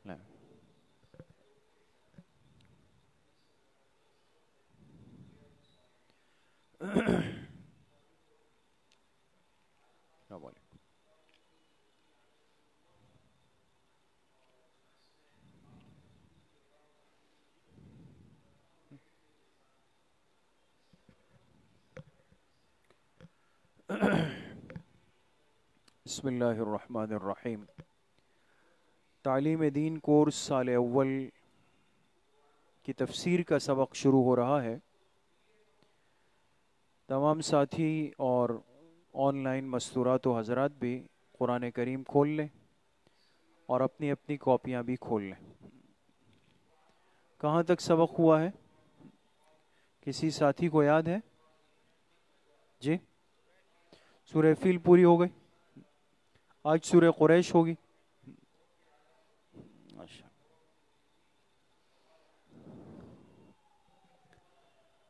لیں۔ السلام علیکم۔ بسم اللہ الرحمن الرحیم۔ تعلیم دین کورس سال اول کی تفسیر کا سبق شروع ہو رہا ہے۔ تمام ساتھی اور آن لائن مستورات و حضرات بھی قرآن کریم کھول لیں اور اپنی اپنی کاپیاں بھی کھول لیں۔ کہاں تک سبق ہوا ہے؟ کسی ساتھی کو یاد ہے؟ جی، سورہ فیل پوری ہو گئی، آج سورہ قریش ہوگی۔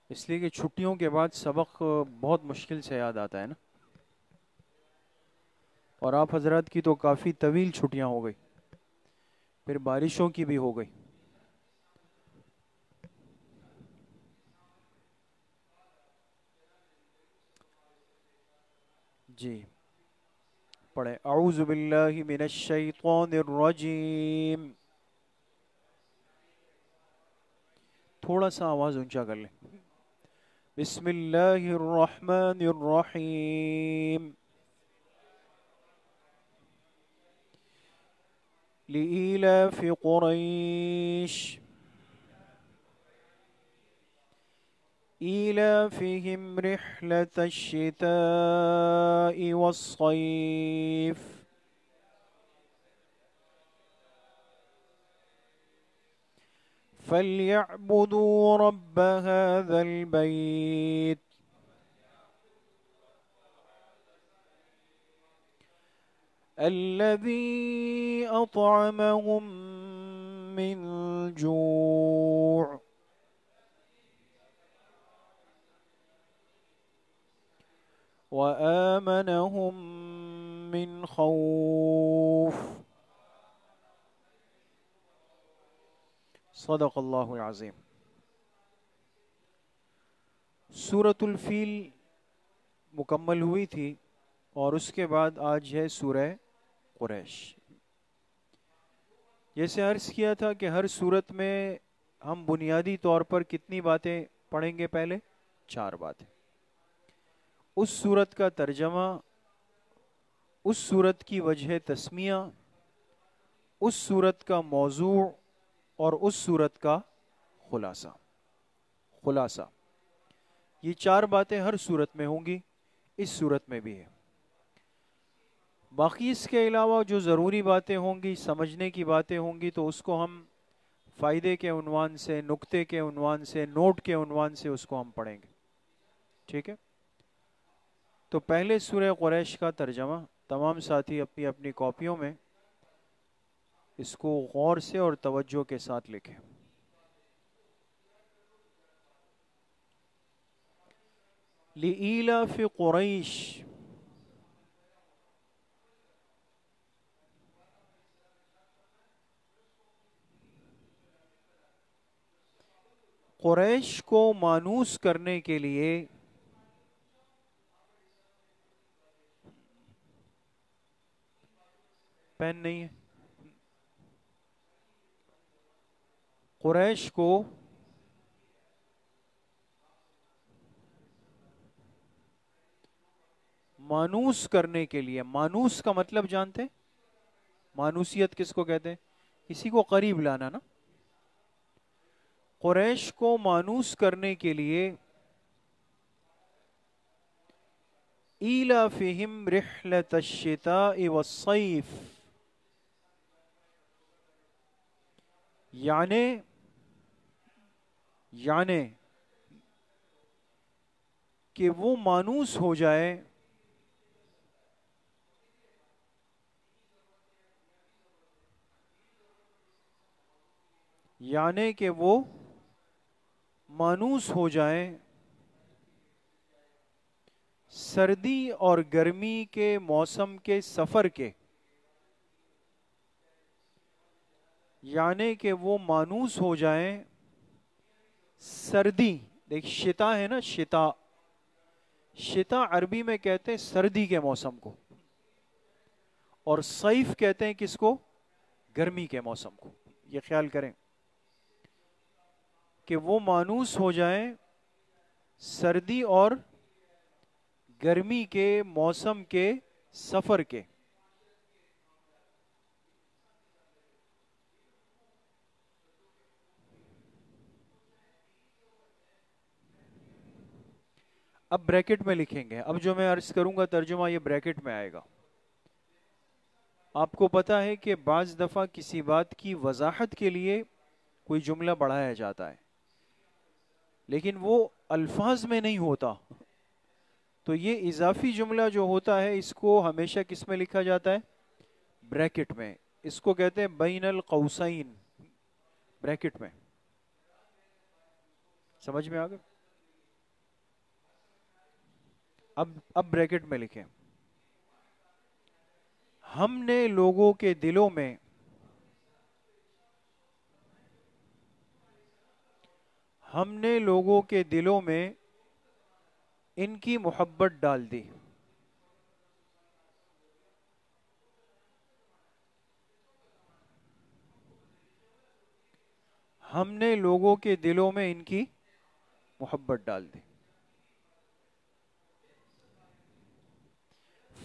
اس لیے کہ چھٹیوں کے بعد سبق بہت مشکل سے یاد آتا ہے نا، اور آپ حضرات کی تو کافی طویل چھٹیاں ہو گئی، پھر بارشوں کی بھی ہو گئی۔ جی پڑھیں، اعوذ باللہ من الشیطان الرجیم۔ تھوڑا سا آواز اونچا کر لیں۔ بسم اللہ الرحمن الرحیم۔ لإيلاف قريش إيلافهم رحلة الشتاء والصيف فليعبدوا رب هذا البيت الذي أطعمهم من جوع وآمنهم من خوف۔ صدق اللہ العظیم۔ سورۃ الفیل مکمل ہوئی تھی اور اس کے بعد آج ہے سورہ قریش۔ جیسے عرض کیا تھا کہ ہر سورت میں ہم بنیادی طور پر کتنی باتیں پڑھیں گے؟ پہلے 4 باتیں۔ اس سورت کا ترجمہ، اس سورت کی وجہ تسمیہ، اس سورت کا موضوع اور اس سورت کا خلاصہ۔ یہ 4 باتیں ہر سورت میں ہوں گی، اس سورت میں بھی ہے۔ باقی اس کے علاوہ جو ضروری باتیں ہوں گی، سمجھنے کی باتیں ہوں گی، تو اس کو ہم فائدے کے عنوان سے، نکتے کے عنوان سے، نوٹ کے عنوان سے اس کو ہم پڑھیں گے۔ ٹھیک ہے؟ تو پہلے سورہ قریش کا ترجمہ تمام ساتھی اپنی اپنی کاپیوں میں اس کو غور سے اور توجہ کے ساتھ لکھیں۔ لإیلاف قریش، قریش کو مانوس کرنے کے لیے پین نہیں ہے، قریش کو مانوس کرنے کے لیے، مانوس کا مطلب جانتے ہیں؟ مانوسیت کس کو کہتے ہیں؟ کسی کو قریب لانا نا۔ قریش کو مانوس کرنے کے لیے ایلافہم رحلۃ الشتاء والصیف، یعنی کہ وہ مانوس ہو جائے جائیں سردی اور گرمی کے موسم کے سفر کے، یعنی کہ وہ مانوس ہو جائیں سردی. دیکھ شتا ہے نا، شتا، شتا عربی میں کہتے ہیں سردی کے موسم کو، اور صیف کہتے ہیں کس کو؟ گرمی کے موسم کو. یہ خیال کریں کہ وہ مانوس ہو جائیں سردی اور گرمی کے موسم کے سفر کے. اب بریکٹ میں لکھیں گے، اب جو میں عرض کروں گا ترجمہ یہ بریکٹ میں آئے گا. آپ کو پتا ہے کہ بعض دفعہ کسی بات کی وضاحت کے لیے کوئی جملہ بڑھایا جاتا ہے لیکن وہ الفاظ میں نہیں ہوتا، تو یہ اضافی جملہ جو ہوتا ہے اس کو ہمیشہ کس میں لکھا جاتا ہے؟ بریکٹ میں. اس کو کہتے ہیں بین القوسین، بریکٹ میں. سمجھ میں آ گیا؟ اب بریکٹ میں لکھیں، ہم نے لوگوں کے دلوں میں ان کی محبت ڈال دی. ہم نے لوگوں کے دلوں میں ان کی محبت ڈال دی.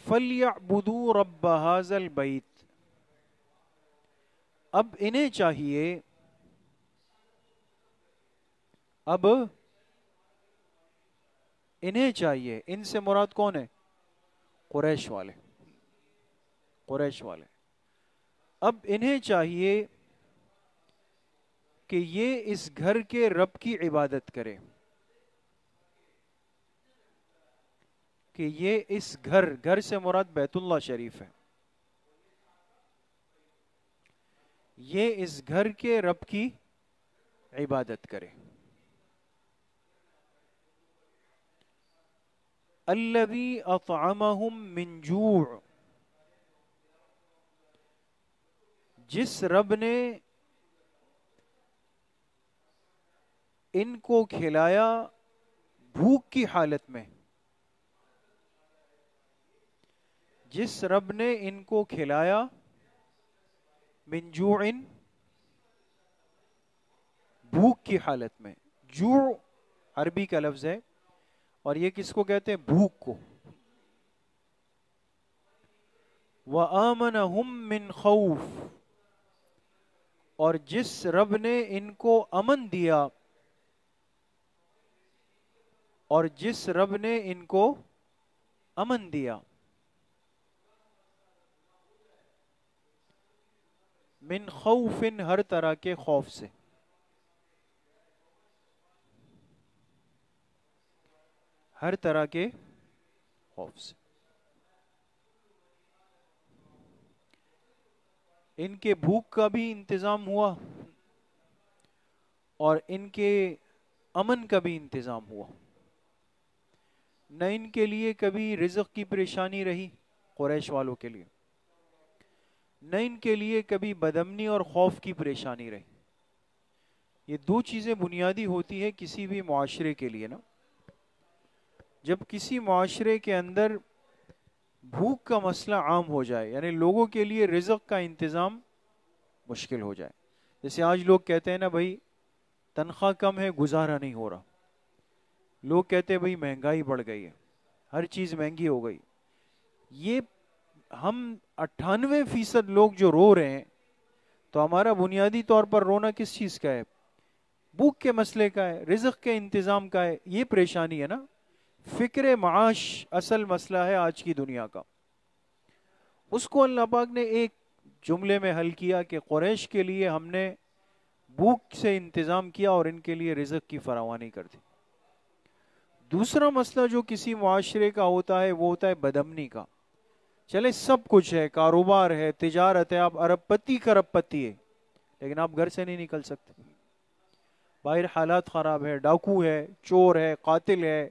فَلْيَعْبُدُوا رَبَّ هَذَا الْبَيْتِ، اب انہیں چاہیے، ان سے مراد کون ہے؟ قریش والے. قریش والے. اب انہیں چاہیے کہ یہ اس گھر کے رب کی عبادت کرے، کہ یہ اس گھر سے مراد بیت اللہ شریف ہے، یہ اس گھر کے رب کی عبادت کرے. الذی اطعمہم من جوع، جس رب نے ان کو کھلایا بھوک کی حالت میں، جس رب نے ان کو کھلایا من جوع، بھوک کی حالت میں. جوع عربی کا لفظ ہے اور یہ کس کو کہتے ہیں؟ بھوک کو. وَآمَنَهُم مِّن خَوْفٍ، اور جس رب نے ان کو امن دیا، اور جس رب نے ان کو امن دیا. من خوف، ہر طرح کے خوف سے. ہر طرح کے خوف سے. ان کے بھوک کا بھی انتظام ہوا اور ان کے امن کا بھی انتظام ہوا. نہ ان کے لیے کبھی رزق کی پریشانی رہی قریش والوں کے لیے، نہ ان کے لیے کبھی بدامنی اور خوف کی پریشانی رہی. یہ دو چیزیں بنیادی ہوتی ہے کسی بھی معاشرے کے لیے نا. جب کسی معاشرے کے اندر بھوک کا مسئلہ عام ہو جائے، یعنی لوگوں کے لیے رزق کا انتظام مشکل ہو جائے. جیسے آج لوگ کہتے ہیں نا بھائی تنخواہ کم ہے، گزارا نہیں ہو رہا. لوگ کہتے ہیں بھائی مہنگائی بڑھ گئی ہے، ہر چیز مہنگی ہو گئی. یہ ہم 98% لوگ جو رو رہے ہیں تو ہمارا بنیادی طور پر رونا کس چیز کا ہے؟ بھوک کے مسئلے کا ہے، رزق کے انتظام کا ہے. یہ پریشانی ہے نا. فکر معاش اصل مسئلہ ہے آج کی دنیا کا. اس کو اللہ پاک نے ایک جملے میں حل کیا کہ قریش کے لیے ہم نے بھوک سے انتظام کیا اور ان کے لیے رزق کی فراوانی کر دی. دوسرا مسئلہ جو کسی معاشرے کا ہوتا ہے وہ ہوتا ہے بدامنی کا. چلے سب کچھ ہے، کاروبار ہے، تجارت ہے، آپ ارب پتی کرب پتی ہے، لیکن آپ گھر سے نہیں نکل سکتے. باہر حالات خراب ہے، ڈاکو ہے، چور ہے، قاتل ہے،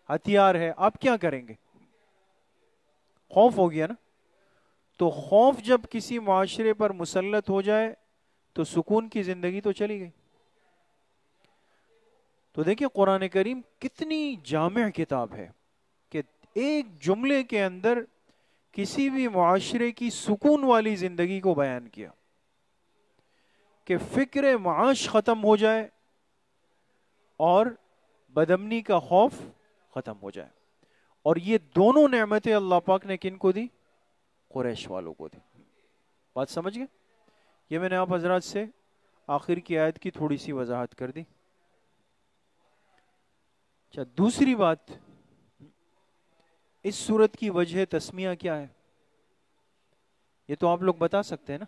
ہتھیار ہے، آپ کیا کریں گے؟ خوف ہو گیا نا. تو خوف جب کسی معاشرے پر مسلط ہو جائے تو سکون کی زندگی تو چلی گئی. تو دیکھیں قرآن کریم کتنی جامع کتاب ہے کہ ایک جملے کے اندر کسی بھی معاشرے کی سکون والی زندگی کو بیان کیا کہ فکر معاش ختم ہو جائے اور بدامنی کا خوف ختم ہو جائے. اور یہ دونوں نعمتیں اللہ پاک نے کن کو دی؟ قریش والوں کو دی. بات سمجھ گئے؟ یہ میں نے آپ حضرات سے آخر کی آیت کی تھوڑی سی وضاحت کر دی. اچھا، دوسری بات، اس سورت کی وجہ تسمیہ کیا ہے؟ یہ تو آپ لوگ بتا سکتے ہیں نا.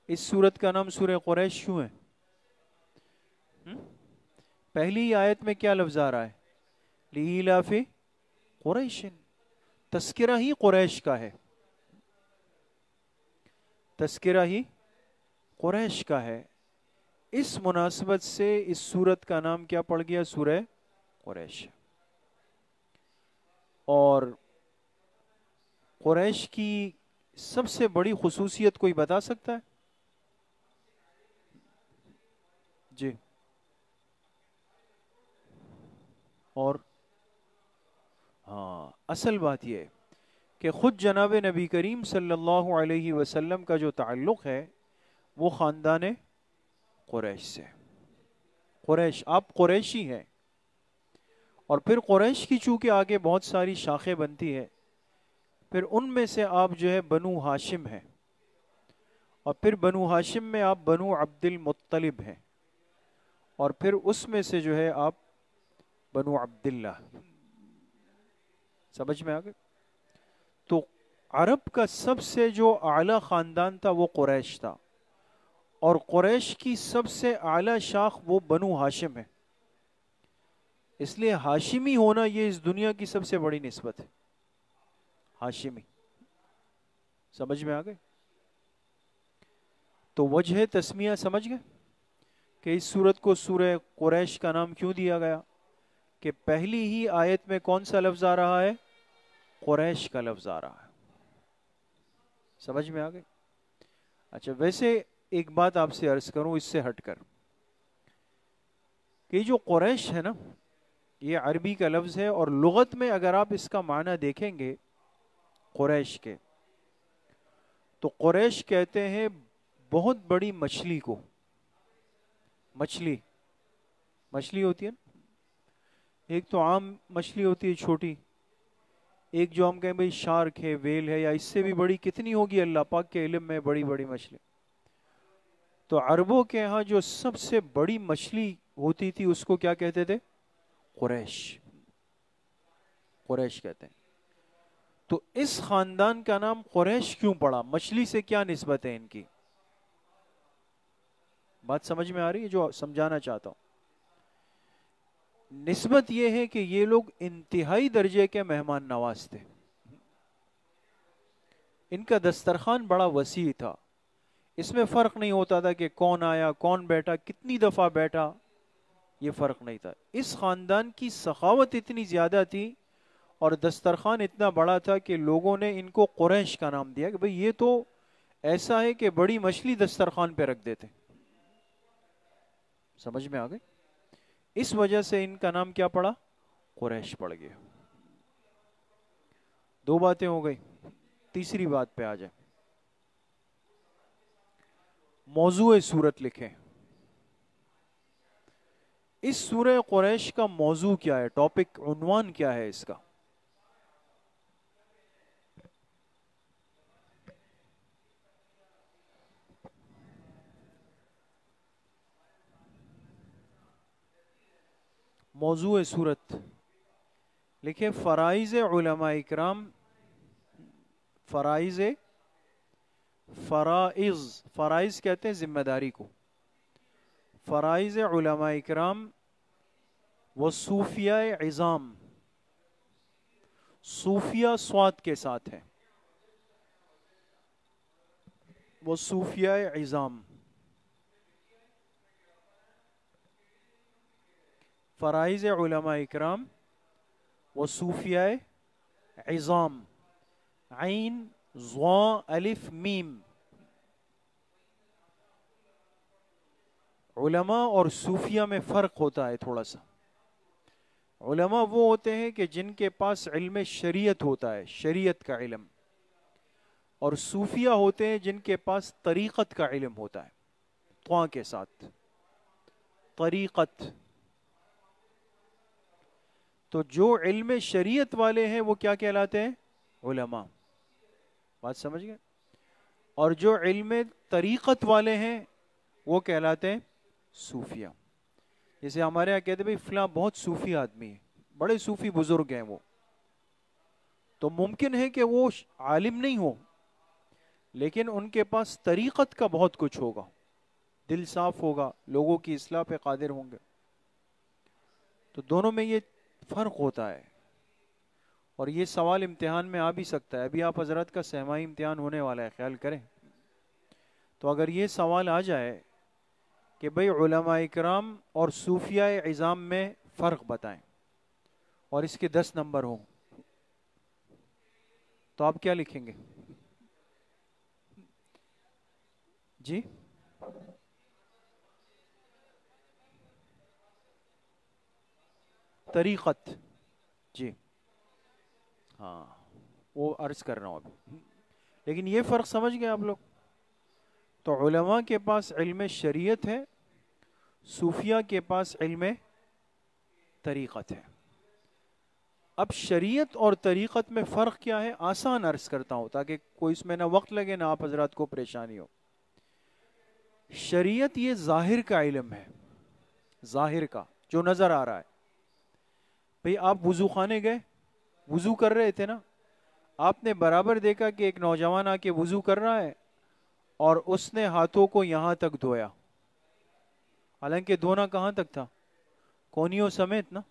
اس سورت کا نام سورہ قریش کیوں ہے؟ پہلی آیت میں کیا لفظ آ رہا ہے؟ لِإِيلَافِ قُرَيْشٍ. تذکرہ ہی قریش کا ہے، تذکرہ ہی قریش کا ہے. اس مناسبت سے اس سورت کا نام کیا پڑ گیا؟ سورہ قریش. اور قریش کی سب سے بڑی خصوصیت کوئی بتا سکتا ہے؟ جی. اور ہاں، اصل بات یہ ہے کہ خود جناب نبی کریم صلی اللہ علیہ وسلم کا جو تعلق ہے وہ خاندان قریش سے. قریش، آپ قریشی ہیں. اور پھر قریش کی چونکہ آگے بہت ساری شاخیں بنتی ہے، پھر ان میں سے آپ جو ہے بنو ہاشم ہیں، اور پھر بنو ہاشم میں آپ بنو عبد المطلب ہیں، اور پھر اس میں سے جو ہے آپ بنو عبداللہ. سمجھ میں آگئے؟ تو عرب کا سب سے جو اعلیٰ خاندان تھا وہ قریش تھا، اور قریش کی سب سے اعلیٰ شاخ وہ بنو ہاشم ہے. اس لیے ہاشمی ہونا یہ اس دنیا کی سب سے بڑی نسبت ہے. ہاشمی. سمجھ میں آگئے؟ تو وجہ تسمیہ سمجھ گئے کہ اس سورت کو سورہ قریش کا نام کیوں دیا گیا؟ کہ پہلی ہی آیت میں کون سا لفظ آ رہا ہے؟ قریش کا لفظ آ رہا ہے. سمجھ میں آگئے؟ اچھا، ویسے ایک بات آپ سے عرض کروں اس سے ہٹ کر، کہ جو قریش ہے نا، یہ عربی کا لفظ ہے، اور لغت میں اگر آپ اس کا معنی دیکھیں گے قریش کے، تو قریش کہتے ہیں بہت بڑی مچھلی کو. مچھلی، مچھلی ہوتی ہے نا، ایک تو عام مچھلی ہوتی ہے چھوٹی، ایک جو ہم کہیں بھئی شارک ہے، ویل ہے، یا اس سے بھی بڑی کتنی ہوگی اللہ پاک کے علم میں بڑی بڑی مچھلی. تو عربوں کے ہاں جو سب سے بڑی مچھلی ہوتی تھی اس کو کیا کہتے تھے؟ قریش. قریش کہتے ہیں. تو اس خاندان کا نام قریش کیوں پڑا؟ مچھلی سے کیا نسبت ہے ان کی؟ بات سمجھ میں آ رہی ہے جو سمجھانا چاہتا ہوں؟ نسبت یہ ہے کہ یہ لوگ انتہائی درجے کے مہمان نواز تھے. ان کا دسترخوان بڑا وسیع تھا. اس میں فرق نہیں ہوتا تھا کہ کون آیا، کون بیٹھا، کتنی دفعہ بیٹھا، یہ فرق نہیں تھا. اس خاندان کی سخاوت اتنی زیادہ تھی اور دسترخوان اتنا بڑا تھا کہ لوگوں نے ان کو قریش کا نام دیا کہ بھئی یہ تو ایسا ہے کہ بڑی مچھلی دسترخوان پہ رکھ دیتے. سمجھ میں آ گئی؟ اس وجہ سے ان کا نام کیا پڑا؟ قریش پڑ گیا. دو باتیں ہو گئی. تیسری بات پہ آ جائیں. موضوع سورت لکھیں. اس سورہ قریش کا موضوع کیا ہے؟ ٹاپک، عنوان کیا ہے اس کا؟ موضوع سورت لکھیں فرائض علماء اکرام. فرائض، فرائض، فرائض کہتے ہیں ذمہ داری کو. فرائض علماء اکرام و صوفیاء عظام. صوفیہ صاد کے ساتھ ہے، وہ صوفیاء عظام. فرائض علماء اکرام و صوفیاء عظام. عین ضا الف میم. علماء اور صوفیہ میں فرق ہوتا ہے تھوڑا سا. علماء وہ ہوتے ہیں کہ جن کے پاس علم شریعت ہوتا ہے، شریعت کا علم، اور صوفیہ ہوتے ہیں جن کے پاس طریقت کا علم ہوتا ہے، تواں کے ساتھ طریقت. تو جو علم شریعت والے ہیں وہ کیا کہلاتے ہیں؟ علماء. بات سمجھ گئے؟ اور جو علم طریقت والے ہیں وہ کہلاتے ہیں صوفیہ. جیسے ہمارے یہاں کہتے ہیں بھائی فلاں بہت صوفی آدمی ہے، بڑے صوفی بزرگ ہیں وہ، تو ممکن ہے کہ وہ عالم نہیں ہو لیکن ان کے پاس طریقت کا بہت کچھ ہوگا، دل صاف ہوگا، لوگوں کی اصلاح پہ قادر ہوں گے. تو دونوں میں یہ فرق ہوتا ہے. اور یہ سوال امتحان میں آ بھی سکتا ہے. ابھی آپ حضرات کا سہمائی امتحان ہونے والا ہے، خیال کریں. تو اگر یہ سوال آ جائے کہ بھئی علماء اکرام اور صوفیاء عظام میں فرق بتائیں، اور اس کے 10 نمبر ہوں، تو آپ کیا لکھیں گے؟ جی طریقت. جی ہاں، وہ عرض کر رہا ہوں ابھی. لیکن یہ فرق سمجھ گئے آپ لوگ؟ تو علماء کے پاس علم شریعت ہے، صوفیہ کے پاس علم طریقت ہے. اب شریعت اور طریقت میں فرق کیا ہے؟ آسان عرض کرتا ہوں تاکہ کوئی اس میں نہ وقت لگے نہ آپ حضرات کو پریشانی ہو. شریعت یہ ظاہر کا علم ہے، ظاہر کا جو نظر آ رہا ہے. بھئی آپ وضو خانے گئے، وضو کر رہے تھے نا، آپ نے برابر دیکھا کہ ایک نوجوان آ کے وضو کر رہا ہے اور اس نے ہاتھوں کو یہاں تک دھویا، حالانکہ دھونا کہاں تک تھا؟ کونیوں سمیت نا.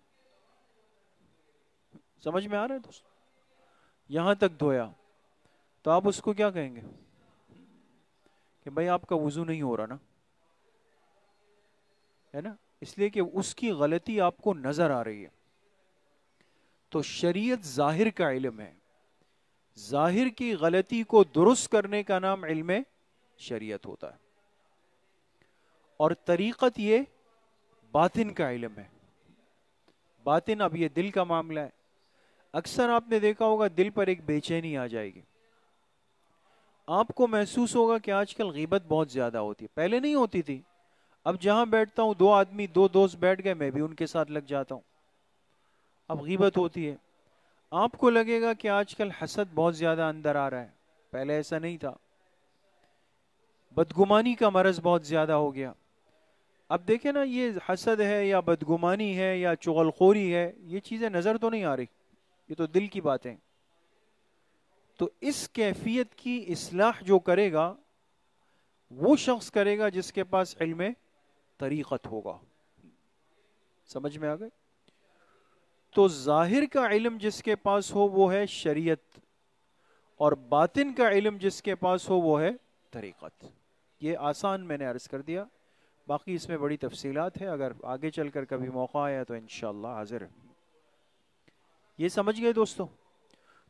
سمجھ میں آ رہا ہے دوست؟ یہاں تک دھویا. تو آپ اس کو کیا کہیں گے کہ بھئی آپ کا وضو نہیں ہو رہا نا، ہے نا؟ اس لیے کہ اس کی غلطی آپ کو نظر آ رہی ہے. تو شریعت ظاہر کا علم ہے، ظاہر کی غلطی کو درست کرنے کا نام علم شریعت ہوتا ہے. اور طریقت یہ باطن کا علم ہے. باطن اب یہ دل کا معاملہ ہے. اکثر آپ نے دیکھا ہوگا دل پر ایک بے چینی آ جائے گی. آپ کو محسوس ہوگا کہ آج کل غیبت بہت زیادہ ہوتی ہے، پہلے نہیں ہوتی تھی. اب جہاں بیٹھتا ہوں، 2 آدمی 2 دوست بیٹھ گئے، میں بھی ان کے ساتھ لگ جاتا ہوں. اب غیبت ہوتی ہے. آپ کو لگے گا کہ آج کل حسد بہت زیادہ اندر آ رہا ہے، پہلے ایسا نہیں تھا. بدگمانی کا مرض بہت زیادہ ہو گیا. اب دیکھیں نا، یہ حسد ہے یا بدگمانی ہے یا چغلخوری ہے، یہ چیزیں نظر تو نہیں آ رہی، یہ تو دل کی باتیں. تو اس کیفیت کی اصلاح جو کرے گا وہ شخص کرے گا جس کے پاس علم طریقت ہوگا. سمجھ میں آ گئے؟ تو ظاہر کا علم جس کے پاس ہو وہ ہے شریعت، اور باطن کا علم جس کے پاس ہو وہ ہے طریقت. یہ آسان میں نے عرض کر دیا، باقی اس میں بڑی تفصیلات ہے، اگر آگے چل کر کبھی موقع آیا تو انشاءاللہ حاضر. یہ سمجھ گئے دوستو؟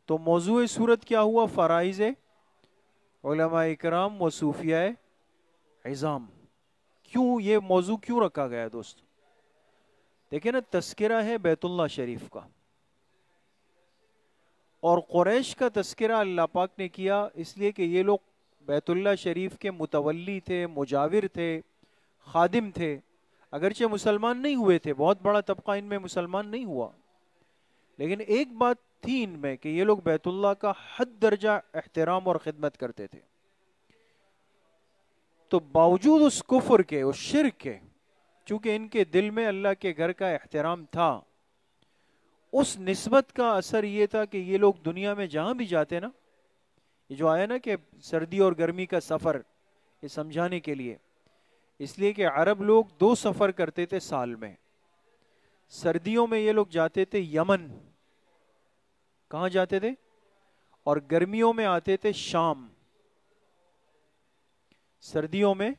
تو موضوع صورت کیا ہوا؟ فرائض علماء اکرام و صوفیاء عظام. کیوں یہ موضوع کیوں رکھا گیا دوست؟ دیکھیں نا، تذکرہ ہے بیت اللہ شریف کا، اور قریش کا تذکرہ اللہ پاک نے کیا اس لیے کہ یہ لوگ بیت اللہ شریف کے متولی تھے، مجاور تھے، خادم تھے. اگرچہ مسلمان نہیں ہوئے تھے، بہت بڑا طبقہ ان میں مسلمان نہیں ہوا، لیکن ایک بات تھی ان میں کہ یہ لوگ بیت اللہ کا حد درجہ احترام اور خدمت کرتے تھے. تو باوجود اس کفر کے، اس شرک کے، چونکہ ان کے دل میں اللہ کے گھر کا احترام تھا، اس نسبت کا اثر یہ تھا کہ یہ لوگ دنیا میں جہاں بھی جاتے نا، یہ جو آیا نا کہ سردی اور گرمی کا سفر، یہ سمجھانے کے لیے، اس لیے کہ عرب لوگ 2 سفر کرتے تھے سال میں. سردیوں میں یہ لوگ جاتے تھے یمن. کہاں جاتے تھے؟ اور گرمیوں میں آتے تھے شام. سردیوں میں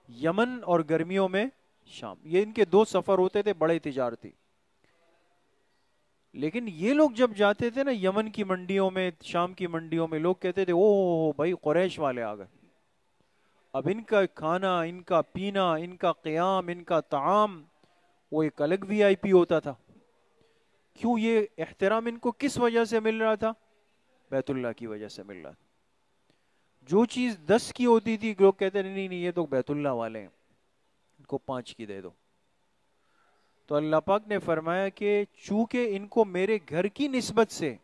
یمن اور گرمیوں میں شام. یہ ان کے 2 سفر ہوتے تھے بڑے تجارتی. لیکن یہ لوگ جب جاتے تھے نا یمن کی منڈیوں میں، شام کی منڈیوں میں، لوگ کہتے تھے او بھائی قریش والے آ گئے. اب ان کا کھانا، ان کا پینا، ان کا قیام، ان کا طعام وہ ایک الگ وی آئی پی ہوتا تھا. کیوں؟ یہ احترام ان کو کس وجہ سے مل رہا تھا؟ بیت اللہ کی وجہ سے مل رہا تھا. جو چیز 10 کی ہوتی تھی لوگ کہتے نہیں نہیں یہ تو بیت اللہ والے ہیں، ان کو 5 کی دے دو. تو اللہ پاک نے فرمایا کہ چونکہ ان کو میرے گھر کی نسبت سے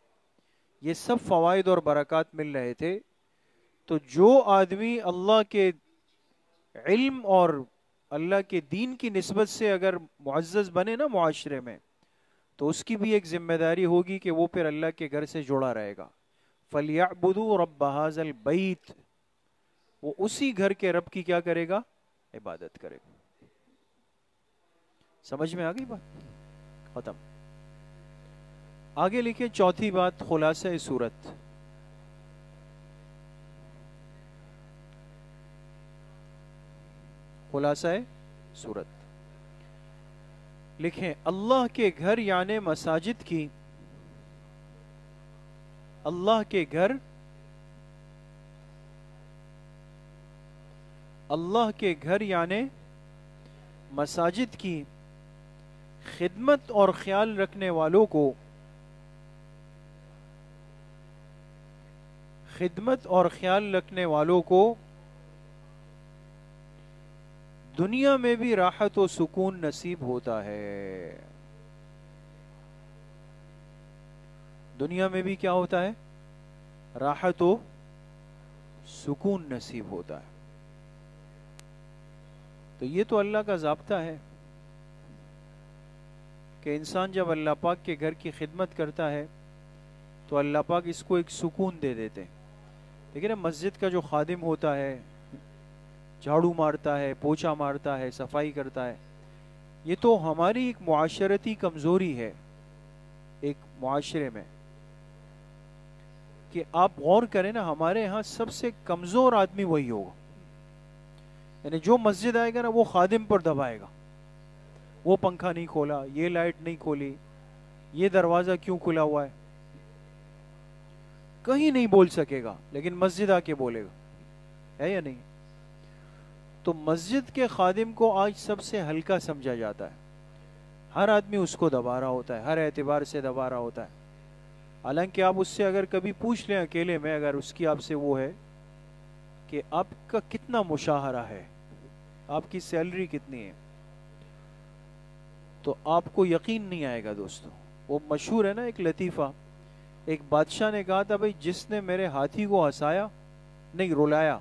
یہ سب فوائد اور برکات مل رہے تھے، تو جو آدمی اللہ کے علم اور اللہ کے دین کی نسبت سے اگر معزز بنے نا معاشرے میں، تو اس کی بھی ایک ذمہ داری ہوگی کہ وہ پھر اللہ کے گھر سے جڑا رہے گا. فَلْيَعْبُدُوا رَبَّ هَذَا الْبَيْتِ، وہ اسی گھر کے رب کی کیا کرے گا؟ عبادت کرے گا. سمجھ میں آ گئی بات؟ ختم. آگے لکھیں چوتھی بات، خلاصہ سورت. خلاصہ سورت لکھیں اللہ کے گھر یعنی مساجد کی، اللہ کے گھر، اللہ کے گھر یعنی مساجد کی خدمت اور خیال رکھنے والوں کو، خدمت اور خیال رکھنے والوں کو دنیا میں بھی راحت و سکون نصیب ہوتا ہے. دنیا میں بھی کیا ہوتا ہے؟ راحت و سکون نصیب ہوتا ہے. تو یہ تو اللہ کا ضابطہ ہے کہ انسان جب اللہ پاک کے گھر کی خدمت کرتا ہے تو اللہ پاک اس کو ایک سکون دے دیتے ہیں. لیکن مسجد کا جو خادم ہوتا ہے، جھاڑو مارتا ہے، پوچھا مارتا ہے، صفائی کرتا ہے، یہ تو ہماری ایک معاشرتی کمزوری ہے ایک معاشرے میں. کہ آپ غور کریں نا، ہمارے ہاں سب سے کمزور آدمی وہی ہوگا. یعنی جو مسجد آئے گا نا وہ خادم پر دبائے گا، وہ پنکھا نہیں کھولا، یہ لائٹ نہیں کھولی، یہ دروازہ کیوں کھلا ہوا ہے. کہیں نہیں بول سکے گا لیکن مسجد آ کے بولے گا، ہے یا نہیں؟ تو مسجد کے خادم کو آج سب سے ہلکا سمجھا جاتا ہے. ہر آدمی اس کو دبا رہا ہوتا ہے، ہر اعتبار سے دبا رہا ہوتا ہے. حالانکہ آپ اس سے اگر کبھی پوچھ لیں اکیلے میں، اگر اس کی آپ سے وہ ہے کہ آپ کا کتنا مشاہرہ ہے، آپ کی سیلری کتنی ہے، تو آپ کو یقین نہیں آئے گا دوستو. وہ مشہور ہے نا ایک لطیفہ، ایک بادشاہ نے کہا تھا بھائی جس نے میرے ہاتھی کو ہنسایا، نہیں رلایا،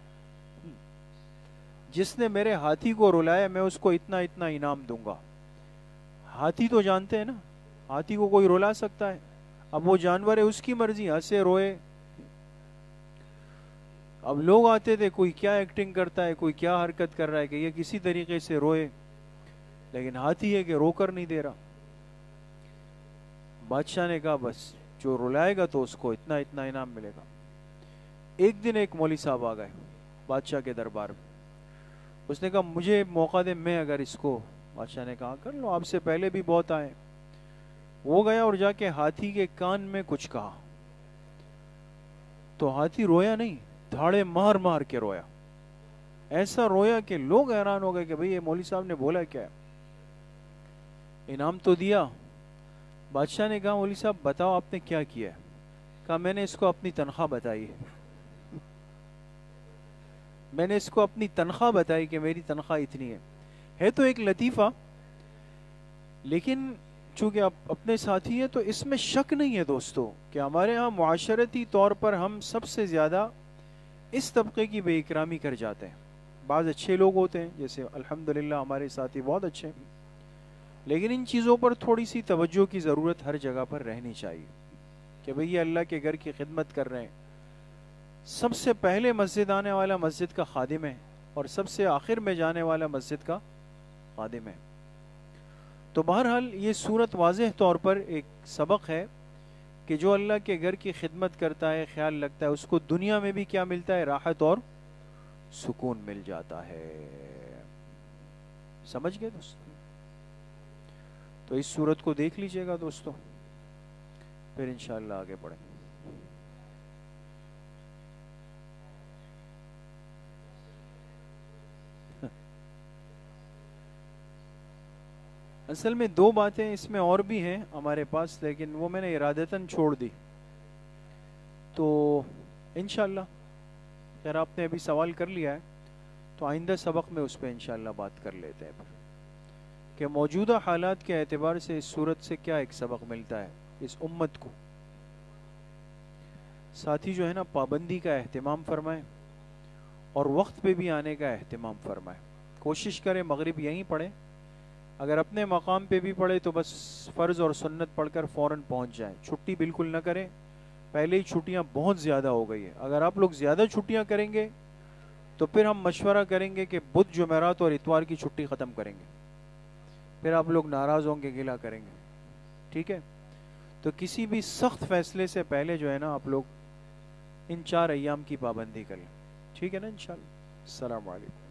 جس نے میرے ہاتھی کو رلایا میں اس کو اتنا اتنا انعام دوں گا. ہاتھی تو جانتے ہیں نا، ہاتھی کو کوئی رلا سکتا ہے؟ اب وہ جانور ہے، اس کی مرضی، ہنسے روئے. اب لوگ آتے تھے، کوئی کیا ایکٹنگ کرتا ہے، کوئی کیا حرکت کر رہا ہے کہ یہ کسی طریقے سے روئے، لیکن ہاتھی ہے کہ رو کر نہیں دے رہا. بادشاہ نے کہا بس جو رلائے گا تو اس کو اتنا اتنا انعام ملے گا. ایک دن ایک مولوی صاحب آ گئے بادشاہ کے دربار میں. اس نے کہا مجھے موقع دے، میں اگر اس کو، بادشاہ نے کہا کر لو، آپ سے پہلے بھی بہت آئے. وہ گیا اور جا کے ہاتھی کے کان میں کچھ کہا تو ہاتھی رویا نہیں، دھاڑے مار مار کے رویا. ایسا رویا کہ لوگ حیران ہو گئے کہ بھئی یہ مولوی صاحب نے بولا کیا ہے. انعام تو دیا. بادشاہ نے کہا مولوی صاحب بتاؤ آپ نے کیا کیا ہے. کہا میں نے اس کو اپنی تنخواہ بتائی، میں نے اس کو اپنی تنخواہ بتائی کہ میری تنخواہ اتنی ہے. ہے تو ایک لطیفہ، لیکن چونکہ آپ اپنے ساتھی ہیں تو اس میں شک نہیں ہے دوستو کہ ہمارے ہاں معاشرتی طور پر ہم سب سے زیادہ اس طبقے کی بے اکرامی کر جاتے ہیں. بعض اچھے لوگ ہوتے ہیں، جیسے الحمدللہ ہمارے ساتھی بہت اچھے ہیں، لیکن ان چیزوں پر تھوڑی سی توجہ کی ضرورت ہر جگہ پر رہنی چاہیے کہ بھئی یہ اللہ کے گھر کی خدمت کر رہے ہیں. سب سے پہلے مسجد آنے والا مسجد کا خادم ہے اور سب سے آخر میں جانے والا مسجد کا خادم ہے. تو بہرحال یہ صورت واضح طور پر ایک سبق ہے کہ جو اللہ کے گھر کی خدمت کرتا ہے، خیال رکھتا ہے، اس کو دنیا میں بھی کیا ملتا ہے؟ راحت اور سکون مل جاتا ہے. سمجھ گئے دوستو؟ تو اس صورت کو دیکھ لیجئے گا دوستو، پھر انشاءاللہ آگے بڑھیں. اصل میں دو باتیں اس میں اور بھی ہیں ہمارے پاس، لیکن وہ میں نے ارادتاً چھوڑ دی، تو انشاءاللہ خیر آپ نے ابھی سوال کر لیا ہے تو آئندہ سبق میں اس پہ انشاءاللہ بات کر لیتے ہیں پھر، کہ موجودہ حالات کے اعتبار سے اس صورت سے کیا ایک سبق ملتا ہے اس امت کو۔ ساتھی جو ہے نا پابندی کا اہتمام فرمائیں اور وقت پہ بھی آنے کا اہتمام فرمائیں، کوشش کریں مغرب یہیں پڑھیں، اگر اپنے مقام پہ بھی پڑھے تو بس فرض اور سنت پڑھ کر فوراً پہنچ جائیں، چھٹی بالکل نہ کریں، پہلے ہی چھٹیاں بہت زیادہ ہو گئی ہے، اگر آپ لوگ زیادہ چھٹیاں کریں گے تو پھر ہم مشورہ کریں گے کہ بدھ جمعرات اور اتوار کی چھٹی ختم کریں گے، پھر آپ لوگ ناراض ہوں گے، گلہ کریں گے، ٹھیک ہے؟ تو کسی بھی سخت فیصلے سے پہلے جو ہے نا آپ لوگ ان 4 ایام کی پابندی کریں، ٹھیک ہے نا انشاءاللہ۔ السلام علیکم۔